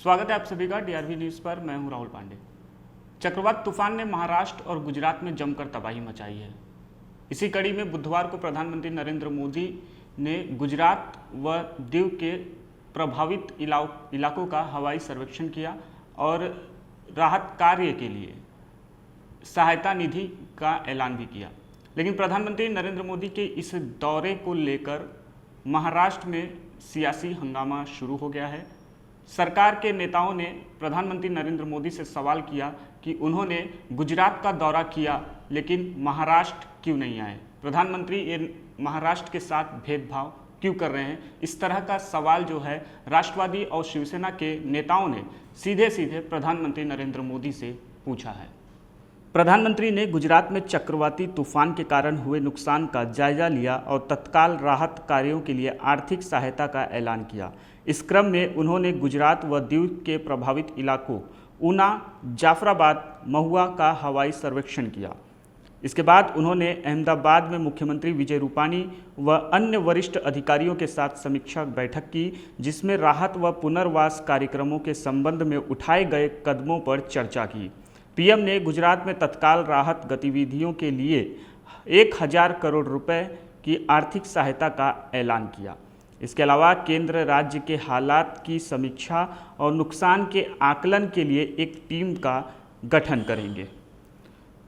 स्वागत है आप सभी का डीआरवी न्यूज़ पर। मैं हूं राहुल पांडे। चक्रवात तूफान ने महाराष्ट्र और गुजरात में जमकर तबाही मचाई है। इसी कड़ी में बुधवार को प्रधानमंत्री नरेंद्र मोदी ने गुजरात व दीव के प्रभावित इलाकों का हवाई सर्वेक्षण किया और राहत कार्य के लिए सहायता निधि का ऐलान भी किया। लेकिन प्रधानमंत्री नरेंद्र मोदी के इस दौरे को लेकर महाराष्ट्र में सियासी हंगामा शुरू हो गया है। सरकार के नेताओं ने प्रधानमंत्री नरेंद्र मोदी से सवाल किया कि उन्होंने गुजरात का दौरा किया लेकिन महाराष्ट्र क्यों नहीं आए। प्रधानमंत्री ये महाराष्ट्र के साथ भेदभाव क्यों कर रहे हैं। इस तरह का सवाल जो है राष्ट्रवादी और शिवसेना के नेताओं ने सीधे सीधे प्रधानमंत्री नरेंद्र मोदी से पूछा है। प्रधानमंत्री ने गुजरात में चक्रवाती तूफान के कारण हुए नुकसान का जायजा लिया और तत्काल राहत कार्यों के लिए आर्थिक सहायता का ऐलान किया। इस क्रम में उन्होंने गुजरात व दीव के प्रभावित इलाकों ऊना, जाफराबाद, महुआ का हवाई सर्वेक्षण किया। इसके बाद उन्होंने अहमदाबाद में मुख्यमंत्री विजय रूपाणी व अन्य वरिष्ठ अधिकारियों के साथ समीक्षा बैठक की, जिसमें राहत व पुनर्वास कार्यक्रमों के संबंध में उठाए गए कदमों पर चर्चा की। पीएम ने गुजरात में तत्काल राहत गतिविधियों के लिए 1000 करोड़ रुपए की आर्थिक सहायता का ऐलान किया। इसके अलावा केंद्र राज्य के हालात की समीक्षा और नुकसान के आकलन के लिए एक टीम का गठन करेंगे।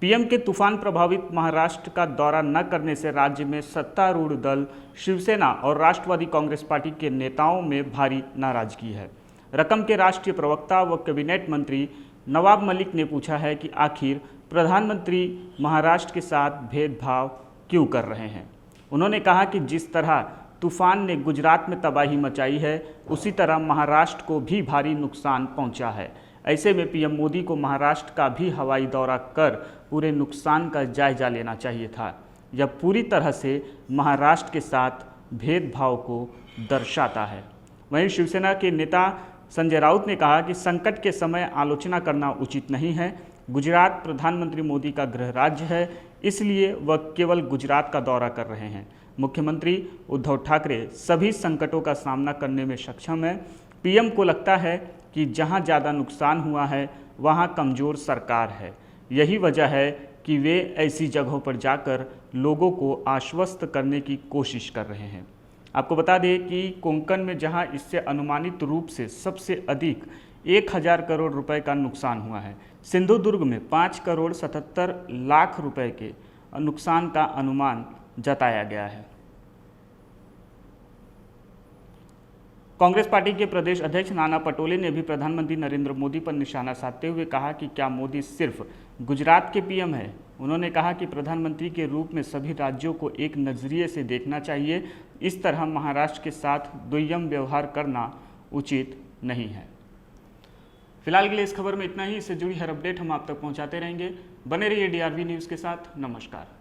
पीएम के तूफान प्रभावित महाराष्ट्र का दौरा न करने से राज्य में सत्तारूढ़ दल शिवसेना और राष्ट्रवादी कांग्रेस पार्टी के नेताओं में भारी नाराजगी है। रकम के राष्ट्रीय प्रवक्ता व कैबिनेट मंत्री नवाब मलिक ने पूछा है कि आखिर प्रधानमंत्री महाराष्ट्र के साथ भेदभाव क्यों कर रहे हैं। उन्होंने कहा कि जिस तरह तूफान ने गुजरात में तबाही मचाई है, उसी तरह महाराष्ट्र को भी भारी नुकसान पहुंचा है। ऐसे में पीएम मोदी को महाराष्ट्र का भी हवाई दौरा कर पूरे नुकसान का जायजा लेना चाहिए था। यह पूरी तरह से महाराष्ट्र के साथ भेदभाव को दर्शाता है। वहीं शिवसेना के नेता संजय राउत ने कहा कि संकट के समय आलोचना करना उचित नहीं है। गुजरात प्रधानमंत्री मोदी का गृह राज्य है, इसलिए वह केवल गुजरात का दौरा कर रहे हैं। मुख्यमंत्री उद्धव ठाकरे सभी संकटों का सामना करने में सक्षम है। पीएम को लगता है कि जहां ज़्यादा नुकसान हुआ है वहां कमज़ोर सरकार है। यही वजह है कि वे ऐसी जगहों पर जाकर लोगों को आश्वस्त करने की कोशिश कर रहे हैं। आपको बता दें कि कोंकण में जहां इससे अनुमानित रूप से सबसे अधिक 1000 करोड़ रुपए का नुकसान हुआ है, सिंधुदुर्ग में 5 करोड़ 77 लाख रुपए के नुकसान का अनुमान जताया गया है। कांग्रेस पार्टी के प्रदेश अध्यक्ष नाना पटोले ने भी प्रधानमंत्री नरेंद्र मोदी पर निशाना साधते हुए कहा कि क्या मोदी सिर्फ गुजरात के पीएम है। उन्होंने कहा कि प्रधानमंत्री के रूप में सभी राज्यों को एक नज़रिए से देखना चाहिए। इस तरह महाराष्ट्र के साथ द्वय्यम व्यवहार करना उचित नहीं है। फिलहाल के लिए इस खबर में इतना ही। इससे जुड़ी हर अपडेट हम आप तक पहुंचाते रहेंगे। बने रहिए डीआरवी न्यूज़ के साथ। नमस्कार।